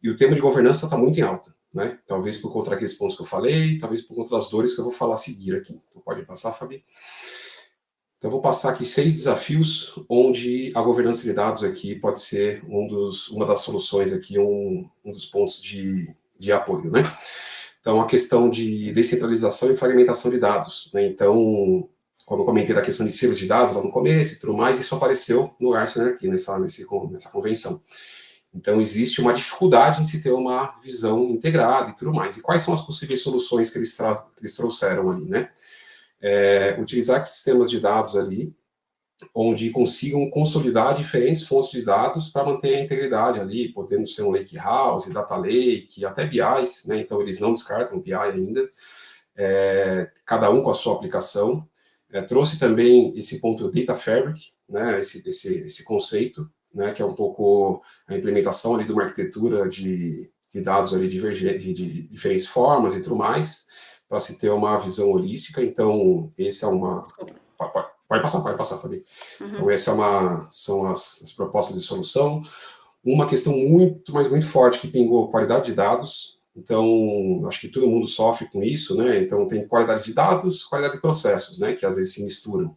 e o tema de governança está muito em alta, né? Talvez por conta daqueles pontos que eu falei, talvez por conta das dores que eu vou falar a seguir aqui. Então pode passar, Fabi. Então, eu vou passar aqui 6 desafios, onde a governança de dados aqui pode ser uma das soluções aqui, um dos pontos de apoio, né? Então, a questão de descentralização e fragmentação de dados, né? Então, como eu comentei da questão de selos de dados lá no começo e tudo mais, isso apareceu no Gartner aqui, nessa convenção. Então, existe uma dificuldade em se ter uma visão integrada e tudo mais. E quais são as possíveis soluções que eles trouxeram ali, né? Utilizar sistemas de dados ali, onde consigam consolidar diferentes fontes de dados para manter a integridade ali, podendo ser um lake house, data lake, até BIs, né? Então eles não descartam BI ainda, cada um com a sua aplicação. Trouxe também esse ponto Data Fabric, né? Esse conceito, né? Que é um pouco a implementação ali de uma arquitetura de dados ali de diferentes formas e tudo mais, para se ter uma visão holística. Então, esse é uma... Pode passar, Fabi. Então, essa são as propostas de solução. Uma questão muito forte que pingou, qualidade de dados. Então, acho que todo mundo sofre com isso, né? Então, tem qualidade de dados, qualidade de processos, né? Que às vezes se misturam.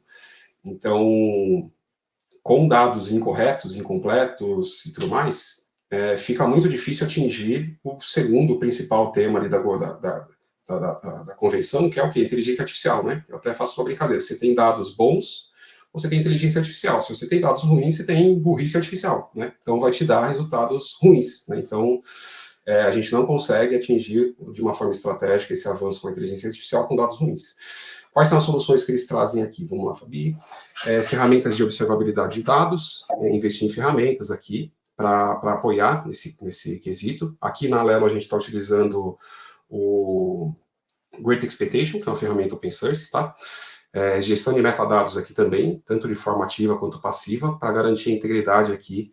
Então, com dados incorretos, incompletos e tudo mais, fica muito difícil atingir o segundo principal tema ali da convenção, que é o quê? Inteligência artificial, né? Eu até faço uma brincadeira. Você tem dados bons, você tem inteligência artificial. Se você tem dados ruins, você tem burrice artificial, né? Então, vai te dar resultados ruins, né? Então, a gente não consegue atingir de uma forma estratégica esse avanço com a inteligência artificial com dados ruins. Quais são as soluções que eles trazem aqui? Vamos lá, Fabi. Ferramentas de observabilidade de dados, investir em ferramentas aqui para apoiar nesse quesito. Aqui na Alelo a gente está utilizando o Great Expectation, que é uma ferramenta open source, tá? Gestão de metadados aqui também, tanto de forma ativa quanto passiva, para garantir a integridade aqui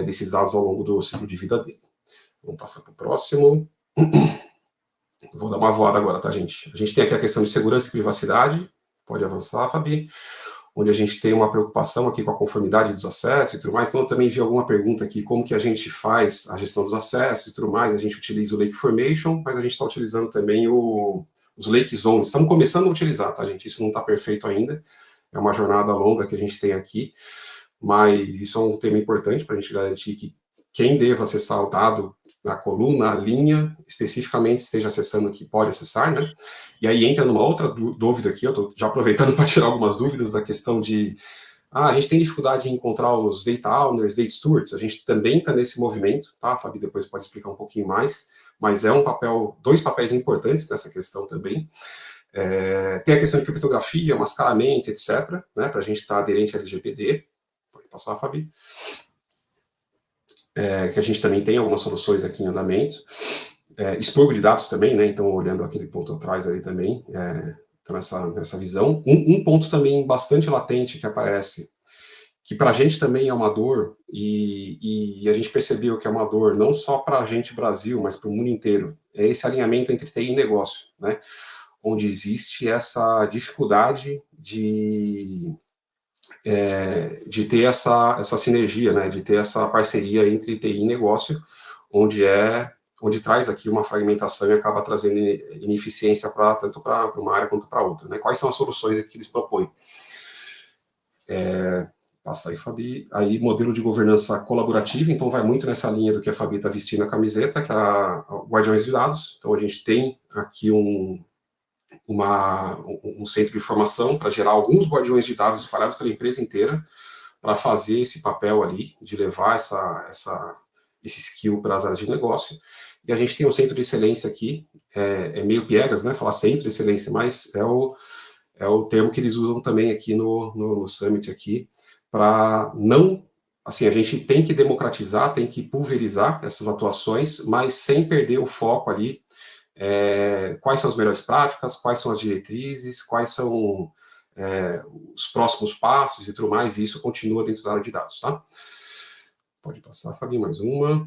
desses dados ao longo do ciclo de vida dele. Vamos passar para o próximo. Vou dar uma voada agora, tá, gente? A gente tem aqui a questão de segurança e privacidade. Pode avançar, Fabi. Onde a gente tem uma preocupação aqui com a conformidade dos acessos e tudo mais. Então, eu também vi alguma pergunta aqui, como que a gente faz a gestão dos acessos e tudo mais. A gente utiliza o Lake Formation, mas a gente está utilizando também os Lake Zones. Estamos começando a utilizar, tá, gente? Isso não está perfeito ainda. É uma jornada longa que a gente tem aqui, mas isso é um tema importante para a gente garantir que quem deva acessar o dado na coluna, a linha, especificamente esteja acessando o que pode acessar, né? E aí entra numa outra dúvida aqui, eu estou já aproveitando para tirar algumas dúvidas da questão de, a gente tem dificuldade em encontrar os data owners, data stewards, a gente também está nesse movimento, tá? A Fabi depois pode explicar um pouquinho mais, mas é dois papéis importantes nessa questão também. Tem a questão de criptografia, mascaramento, etc., né? Para a gente estar aderente à LGPD. Pode passar, Fabi. Que a gente também tem algumas soluções aqui em andamento. Expurgo de dados também, né? Então, olhando aquele ponto atrás ali também, então nessa visão. Um ponto também bastante latente que aparece, que para a gente também é uma dor, e a gente percebeu que é uma dor não só para a gente Brasil, mas para o mundo inteiro, é esse alinhamento entre TI e negócio, né? Onde existe essa dificuldade de ter essa sinergia, né, de ter essa parceria entre TI e negócio, onde traz aqui uma fragmentação e acaba trazendo ineficiência tanto para uma área quanto para outra, né? Quais são as soluções que eles propõem? Passa aí, Fabi. Aí, modelo de governança colaborativa, então vai muito nessa linha do que a Fabi está vestindo a camiseta, que é a Guardiões de Dados. Então, a gente tem aqui um centro de informação para gerar alguns guardiões de dados espalhados pela empresa inteira, para fazer esse papel ali, de levar esse skill para as áreas de negócio. E a gente tem um centro de excelência aqui, meio piegas, né, falar centro de excelência, mas é o termo que eles usam também aqui no Summit aqui, para não, assim, a gente tem que democratizar, tem que pulverizar essas atuações, mas sem perder o foco ali. Quais são as melhores práticas, quais são as diretrizes, quais são os próximos passos e tudo mais, e isso continua dentro da área de dados, tá? Pode passar, Fabi, mais uma.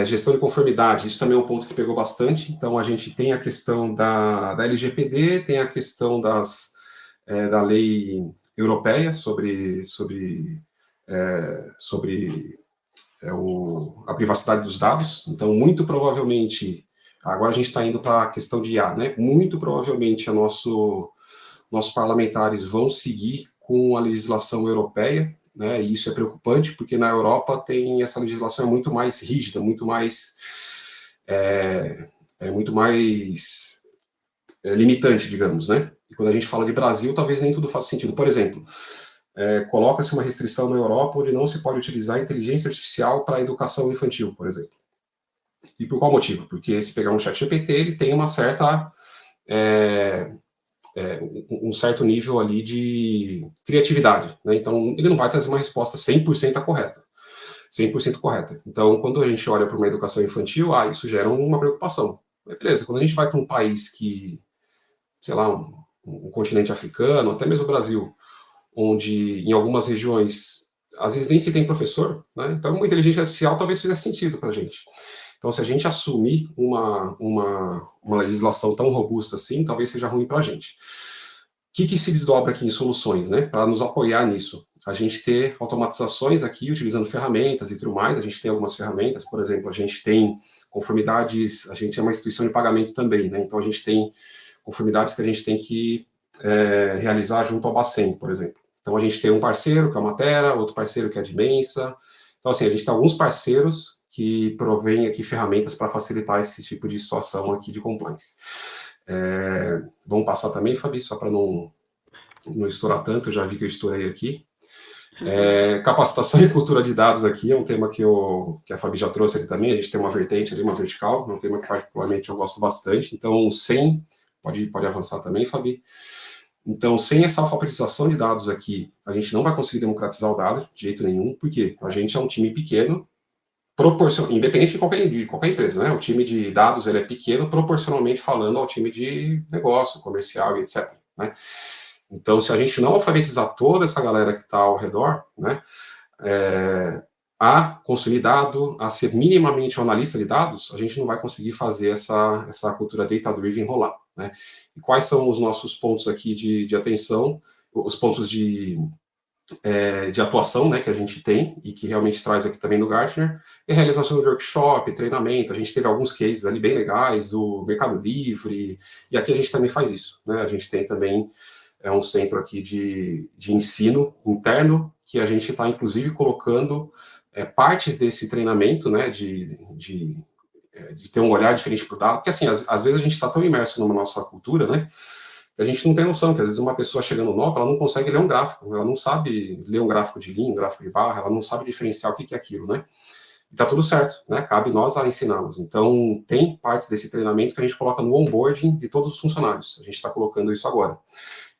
Gestão de conformidade, isso também é um ponto que pegou bastante, então a gente tem a questão da LGPD, tem a questão da lei europeia sobre a privacidade dos dados. Então, muito provavelmente, agora a gente está indo para a questão de IA, né? Muito provavelmente o nosso nossos parlamentares vão seguir com a legislação europeia, né, e isso é preocupante, porque na Europa tem essa legislação muito mais rígida, muito mais limitante, digamos, né? E quando a gente fala de Brasil, talvez nem tudo faça sentido. Por exemplo, coloca-se uma restrição na Europa onde não se pode utilizar inteligência artificial para a educação infantil, por exemplo. E por qual motivo? Porque se pegar um ChatGPT, ele tem uma certa um certo nível ali de criatividade, né? Então, ele não vai trazer uma resposta 100% correta. 100% correta. Então, quando a gente olha para uma educação infantil, isso gera uma preocupação. Mas beleza, quando a gente vai para um país que, sei lá, um continente africano, até mesmo o Brasil, onde em algumas regiões, às vezes nem se tem professor, né? Então, uma inteligência artificial talvez fizesse sentido para a gente. Então, se a gente assumir uma legislação tão robusta assim, talvez seja ruim para a gente. O que se desdobra aqui em soluções, né? Para nos apoiar nisso. A gente ter automatizações aqui, utilizando ferramentas e tudo mais. A gente tem algumas ferramentas, por exemplo, a gente tem conformidades, a gente é uma instituição de pagamento também, né? Então, a gente tem conformidades que a gente tem que realizar junto ao Bacen, por exemplo. Então, a gente tem um parceiro, que é a Matera, outro parceiro, que é a Dimensa. Então, assim, a gente tem alguns parceiros que provém aqui ferramentas para facilitar esse tipo de situação aqui de compliance. Vamos passar também, Fabi, só para não estourar tanto, eu já vi que eu estourei aqui. Capacitação e cultura de dados aqui é um tema que a Fabi já trouxe aqui também, a gente tem uma vertente ali, uma vertical, é um tema que particularmente eu gosto bastante, então pode avançar também, Fabi. Então, sem essa alfabetização de dados aqui, a gente não vai conseguir democratizar o dado de jeito nenhum, porque a gente é um time pequeno, independente de qualquer empresa, né? O time de dados ele é pequeno, proporcionalmente falando ao time de negócio, comercial e etc. Né? Então, se a gente não alfabetizar toda essa galera que está ao redor, né, a consumir dado, a ser minimamente um analista de dados, a gente não vai conseguir fazer essa cultura data-driven rolar. Né? E quais são os nossos pontos aqui de atenção, os pontos de atuação, né, que a gente tem e que realmente traz aqui também no Gartner, e realização de workshop, treinamento. A gente teve alguns cases ali bem legais do Mercado Livre, e aqui a gente também faz isso, né? A gente tem também um centro aqui de ensino interno, que a gente está, inclusive, colocando partes desse treinamento, né, de ter um olhar diferente para o dado, porque, assim, às vezes a gente está tão imerso na nossa cultura, né, que a gente não tem noção, que às vezes uma pessoa chegando nova, ela não consegue ler um gráfico, ela não sabe ler um gráfico de linha, um gráfico de barra, ela não sabe diferenciar o que é aquilo, né? E tá tudo certo, né? Cabe nós a ensiná-los. Então, tem partes desse treinamento que a gente coloca no onboarding de todos os funcionários. A gente está colocando isso agora.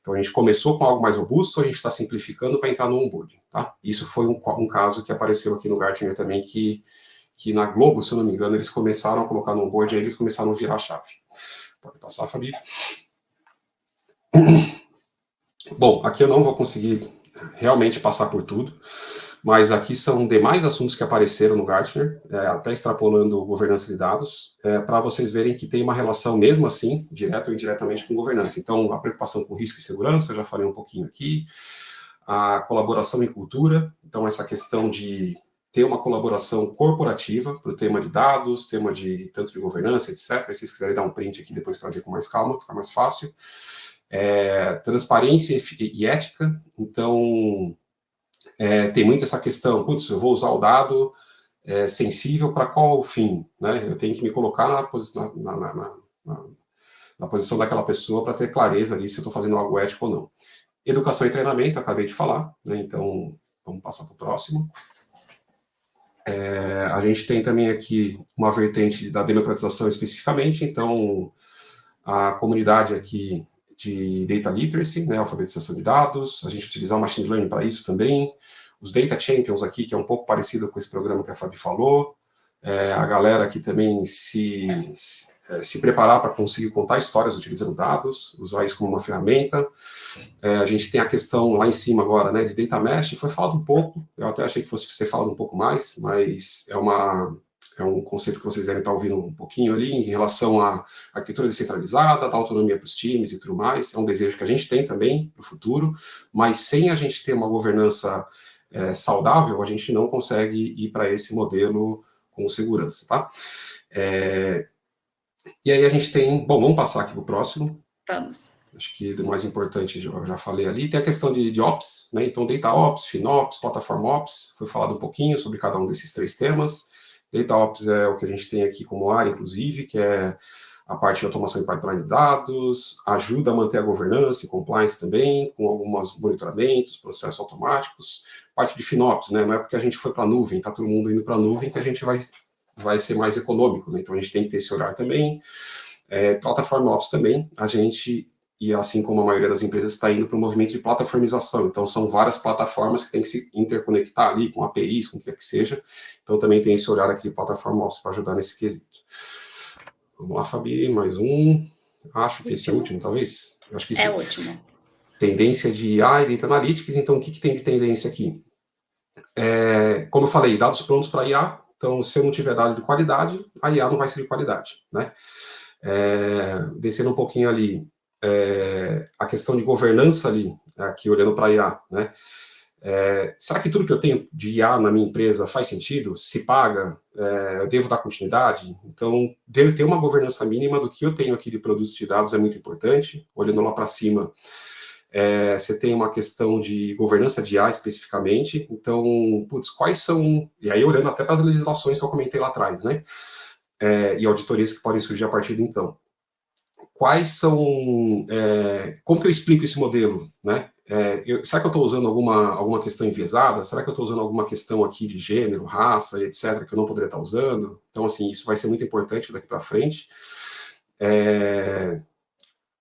Então, a gente começou com algo mais robusto, a gente está simplificando para entrar no onboarding, tá? Isso foi um caso que apareceu aqui no Gartner também, que na Globo, se eu não me engano, eles começaram a colocar no onboarding, aí eles começaram a virar a chave. Pode passar, Fabi. Bom, aqui eu não vou conseguir realmente passar por tudo, mas aqui são demais assuntos que apareceram no Gartner, até extrapolando governança de dados, para vocês verem que tem uma relação, mesmo assim, direto ou indiretamente com governança. Então, a preocupação com risco e segurança, eu já falei um pouquinho aqui, a colaboração em cultura, então essa questão de ter uma colaboração corporativa para o tema de dados, tema de tanto de governança, etc. Se vocês quiserem dar um print aqui depois para ver com mais calma, fica mais fácil. Transparência e ética, então tem muito essa questão, putz, eu vou usar o dado sensível para qual fim, né? Eu tenho que me colocar na posição daquela pessoa para ter clareza ali se eu estou fazendo algo ético ou não. Educação e treinamento, acabei de falar, né? Então vamos passar para o próximo. A gente tem também aqui uma vertente da democratização especificamente, então a comunidade aqui de data literacy, né, alfabetização de dados, a gente utilizar o machine learning para isso também, os data champions aqui, que é um pouco parecido com esse programa que a Fabi falou, a galera aqui também se preparar para conseguir contar histórias utilizando dados, usar isso como uma ferramenta. A gente tem a questão lá em cima agora, né, de data mesh, foi falado um pouco, eu até achei que fosse ser falado um pouco mais, mas é um conceito que vocês devem estar ouvindo um pouquinho ali, em relação à arquitetura descentralizada, da autonomia para os times e tudo mais. É um desejo que a gente tem também para o futuro, mas sem a gente ter uma governança saudável, a gente não consegue ir para esse modelo com segurança, tá? E aí a gente tem... Bom, vamos passar aqui para o próximo. Vamos. Acho que o mais importante eu já falei ali. Tem a questão de Ops, né? Então, Data Ops, FinOps, Plataforma Ops, foi falado um pouquinho sobre cada um desses 3 temas. Data Ops é o que a gente tem aqui como área, inclusive, que é a parte de automação e pipeline de dados, ajuda a manter a governança e compliance também, com alguns monitoramentos, processos automáticos. Parte de FinOps, né? Não é porque a gente foi para a nuvem, está todo mundo indo para a nuvem, que a gente vai ser mais econômico, né? Então, a gente tem que ter esse olhar também. Plataforma Ops também, a gente, e assim como a maioria das empresas, está indo para o movimento de plataformização. Então, são várias plataformas que têm que se interconectar ali, com APIs, com o que quer que seja. Então, também tem esse olhar aqui de Plataforma Ops para ajudar nesse quesito. Vamos lá, Fabi, mais um. Acho que esse é o último, talvez? Eu acho que sim. É o último. Tendência de IA e Data Analytics. Então, o que tem de tendência aqui? Como eu falei, dados prontos para IA. Então, se eu não tiver dado de qualidade, a IA não vai ser de qualidade, né? Descendo um pouquinho ali, a questão de governança ali, aqui olhando para a IA, né? Será que tudo que eu tenho de IA na minha empresa faz sentido? Se paga? Eu devo dar continuidade? Então, deve ter uma governança mínima do que eu tenho aqui de produtos de dados, é muito importante. Olhando lá para cima, você tem uma questão de governança de IA especificamente. Então, quais são... E aí, olhando até para as legislações que eu comentei lá atrás, né? E auditorias que podem surgir a partir de então. Quais são... como que eu explico esse modelo, né? Será que eu estou usando alguma questão enviesada? Será que eu estou usando alguma questão aqui de gênero, raça e etc., que eu não poderia estar usando? Então, assim, isso vai ser muito importante daqui para frente.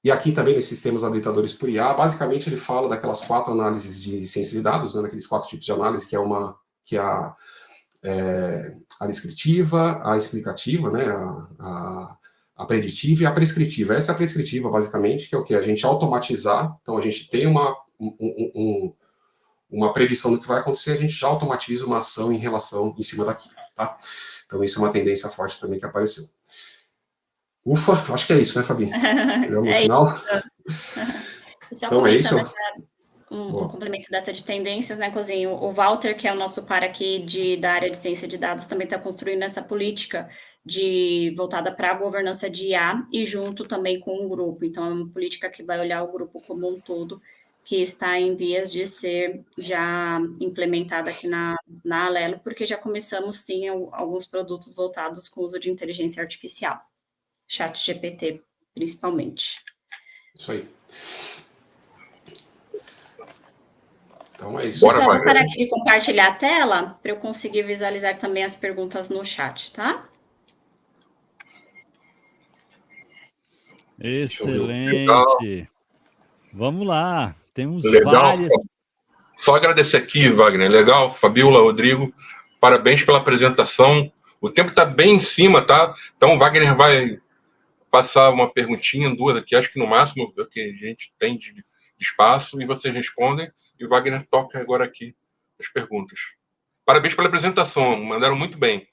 E aqui também, nesses sistemas habilitadores por IA, basicamente ele fala daquelas 4 análises de ciência de dados, né, daqueles 4 tipos de análise, que é a descritiva, a explicativa, né, a preditiva e a prescritiva. Essa é a prescritiva, basicamente, que é o que? A gente automatizar. Então, a gente tem uma predição do que vai acontecer, a gente já automatiza uma ação em cima daquilo, tá? Então, isso é uma tendência forte também que apareceu. Ufa, acho que é isso, né, Fabi? Chegamos no final. Só então, é isso. Um complemento dessa de tendências, né, Cozinho? O Walter, que é o nosso par aqui da área de ciência de dados, também está construindo essa política voltada para a governança de IA e junto também com o grupo. Então, é uma política que vai olhar o grupo como um todo, que está em vias de ser já implementada aqui na Alelo, porque já começamos, sim, alguns produtos voltados com o uso de inteligência artificial. ChatGPT, principalmente. Isso aí. Então é isso. Pessoal, vou parar aqui de compartilhar a tela para eu conseguir visualizar também as perguntas no chat, tá? Excelente. Vamos lá. Temos várias... Só agradecer aqui, Wagner. Legal, Fabiola, Rodrigo. Parabéns pela apresentação. O tempo está bem em cima, tá? Então o Wagner vai passar uma perguntinha, 2 aqui, acho que no máximo o que a gente tem de espaço, e vocês respondem, e o Wagner toca agora aqui as perguntas. Parabéns pela apresentação, mandaram muito bem.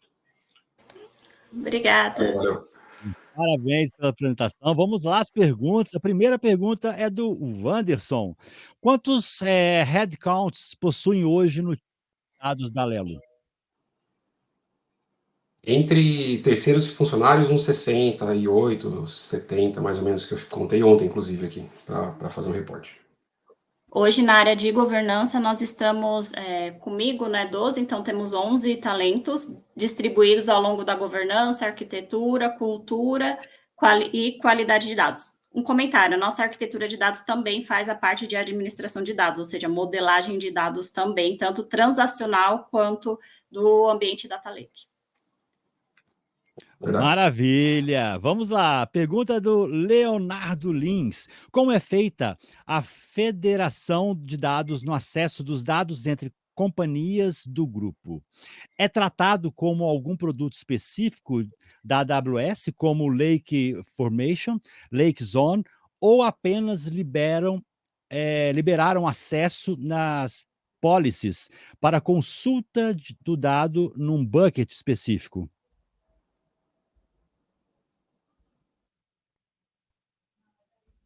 Obrigada. Valeu. Parabéns pela apresentação. Vamos lá, as perguntas. A primeira pergunta é do Wanderson. Quantos headcounts possuem hoje nos dados da Alelo? Entre terceiros e funcionários, uns 68, 70, mais ou menos, que eu contei ontem, inclusive, aqui, para fazer um reporte. Hoje, na área de governança, nós estamos, comigo, né, 12, então temos 11 talentos distribuídos ao longo da governança, arquitetura, cultura e qualidade de dados. Um comentário, a nossa arquitetura de dados também faz a parte de administração de dados, ou seja, modelagem de dados também, tanto transacional quanto do ambiente Data Lake. Verdade. Maravilha! Vamos lá, pergunta do Leonardo Lins. Como é feita a federação de dados no acesso dos dados entre companhias do grupo? É tratado como algum produto específico da AWS, como Lake Formation, Lake Zone, ou apenas liberaram acesso nas policies para consulta do dado num bucket específico?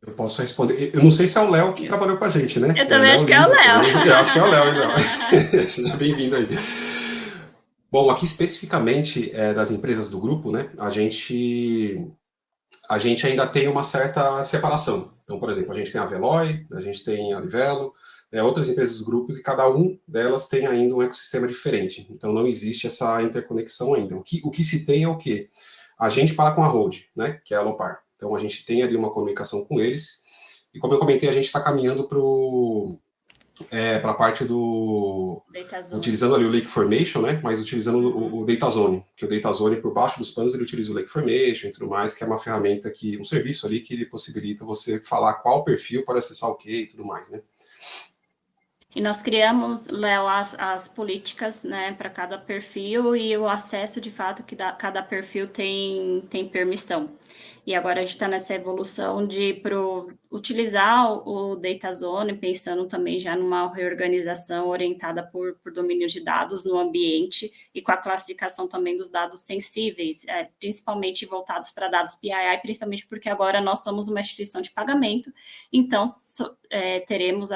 Eu posso responder. Eu não sei se é o Léo que trabalhou com a gente, né? Eu também acho que é o Léo. Eu acho que é o Léo, então. Seja bem-vindo aí. Bom, aqui especificamente das empresas do grupo, né? A gente a gente ainda tem uma certa separação. Então, por exemplo, a gente tem a Veloy, a gente tem a Livelo, outras empresas do grupo, e cada um delas tem ainda um ecossistema diferente. Então, não existe essa interconexão ainda. O que se tem é o quê? A gente para com a Hold, né, que é a Alopar. Então, a gente tem ali uma comunicação com eles, e como eu comentei, a gente está caminhando para a parte do... utilizando ali o Lake Formation, né, mas utilizando o Data Zone, que o Data Zone, por baixo dos panos, ele utiliza o Lake Formation e tudo mais, que é uma ferramenta, um serviço ali que ele possibilita você falar qual perfil para acessar o quê e tudo mais, né. E nós criamos, Léo, as políticas, né, para cada perfil e o acesso, de fato, que cada perfil tem permissão. E agora a gente está nessa evolução de utilizar o Data Zone, pensando também já numa reorganização orientada por domínio de dados no ambiente e com a classificação também dos dados sensíveis, principalmente voltados para dados PII, principalmente porque agora nós somos uma instituição de pagamento, então teremos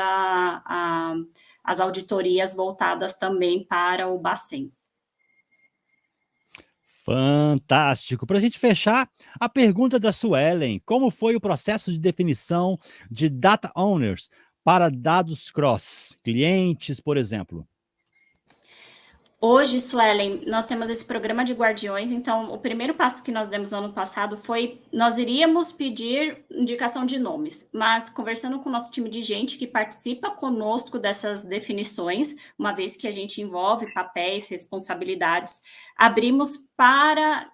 as auditorias voltadas também para o Bacen. Fantástico. Para a gente fechar, a pergunta da Suelen: como foi o processo de definição de data owners para dados cross, clientes, por exemplo? Hoje, Suelen, nós temos esse programa de guardiões, então o primeiro passo que nós demos no ano passado foi, nós iríamos pedir indicação de nomes, mas conversando com o nosso time de gente que participa conosco dessas definições, uma vez que a gente envolve papéis, responsabilidades, abrimos para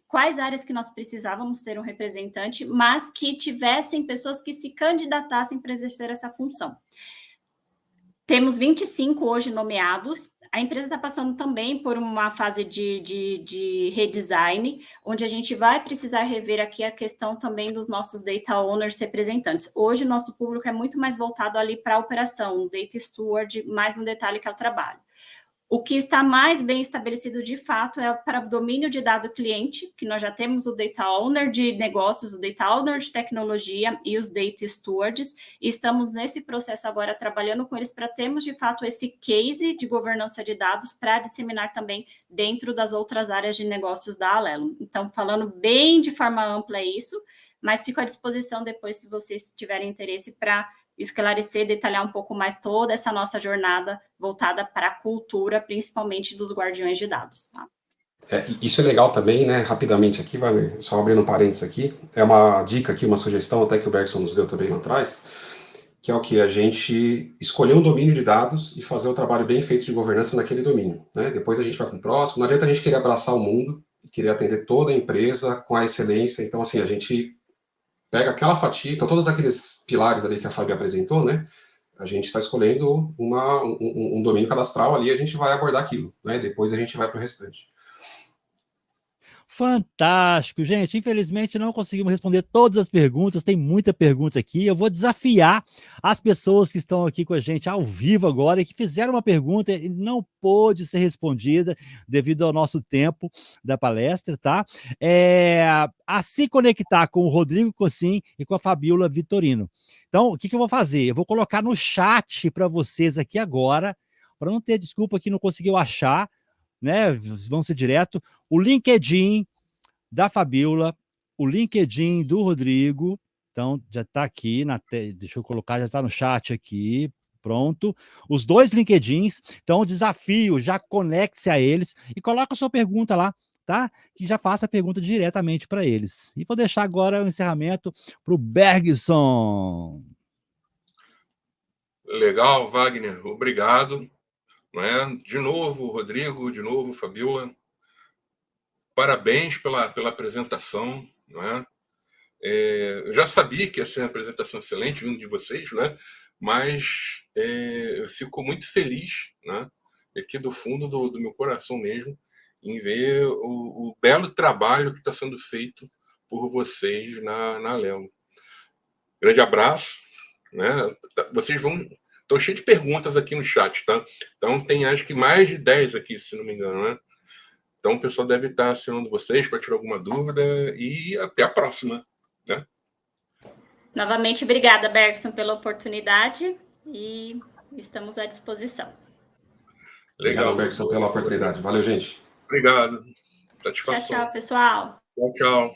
quais áreas que nós precisávamos ter um representante, mas que tivessem pessoas que se candidatassem para exercer essa função. Temos 25 hoje nomeados. A empresa está passando também por uma fase de redesign, onde a gente vai precisar rever aqui a questão também dos nossos data owners representantes. Hoje, o nosso público é muito mais voltado ali para a operação, data steward, mais no detalhe que é o trabalho. O que está mais bem estabelecido, de fato, é para o domínio de dado cliente, que nós já temos o Data Owner de negócios, o Data Owner de tecnologia e os Data Stewards, e estamos nesse processo agora trabalhando com eles para termos, de fato, esse case de governança de dados para disseminar também dentro das outras áreas de negócios da Alelo. Então, falando bem de forma ampla é isso, mas fico à disposição depois, se vocês tiverem interesse, para esclarecer, detalhar um pouco mais toda essa nossa jornada voltada para a cultura, principalmente dos guardiões de dados. Tá? Isso é legal também, né? Rapidamente aqui, só abrindo um parênteses aqui, é uma dica aqui, uma sugestão até que o Bergson nos deu também lá atrás, que é o que? A gente escolher um domínio de dados e fazer um trabalho bem feito de governança naquele domínio, né? Depois a gente vai com o próximo, não adianta a gente querer abraçar o mundo e querer atender toda a empresa com a excelência, então assim, a gente pega aquela fatia, então todos aqueles pilares ali que a Fabi apresentou, né, a gente está escolhendo um domínio cadastral ali, a gente vai abordar aquilo, né, depois a gente vai para o restante. Fantástico, gente. Infelizmente não conseguimos responder todas as perguntas, tem muita pergunta aqui. Eu vou desafiar as pessoas que estão aqui com a gente ao vivo agora e que fizeram uma pergunta e não pôde ser respondida devido ao nosso tempo da palestra, tá? A se conectar com o Rodrigo Cossim e com a Fabiola Vitorino. Então, o que eu vou fazer? Eu vou colocar no chat para vocês aqui agora, para não ter desculpa que não conseguiu achar, né? Vão ser direto. O LinkedIn da Fabiola, o LinkedIn do Rodrigo, então já está aqui, deixa eu colocar, já está no chat aqui, pronto. Os dois LinkedIns, então o desafio, já conecte-se a eles e coloca a sua pergunta lá, tá? Que já faça a pergunta diretamente para eles. E vou deixar agora o encerramento para o Bergson. Legal, Wagner, obrigado. De novo, Rodrigo, de novo, Fabiola, parabéns pela apresentação. Eu já sabia que ia ser uma apresentação excelente vindo de vocês, mas eu fico muito feliz, aqui do fundo do meu coração mesmo, em ver o belo trabalho que está sendo feito por vocês na Alelo. Grande abraço. Vocês vão... Estou cheio de perguntas aqui no chat, tá? Então tem acho que mais de 10 aqui, se não me engano, Então o pessoal deve estar acionando vocês para tirar alguma dúvida e até a próxima, Novamente, obrigada, Bergson, pela oportunidade e estamos à disposição. Legal, obrigado, Bergson, pela oportunidade. Valeu, gente. Obrigado. Satisfação. Tchau, tchau, pessoal. Tchau, tchau.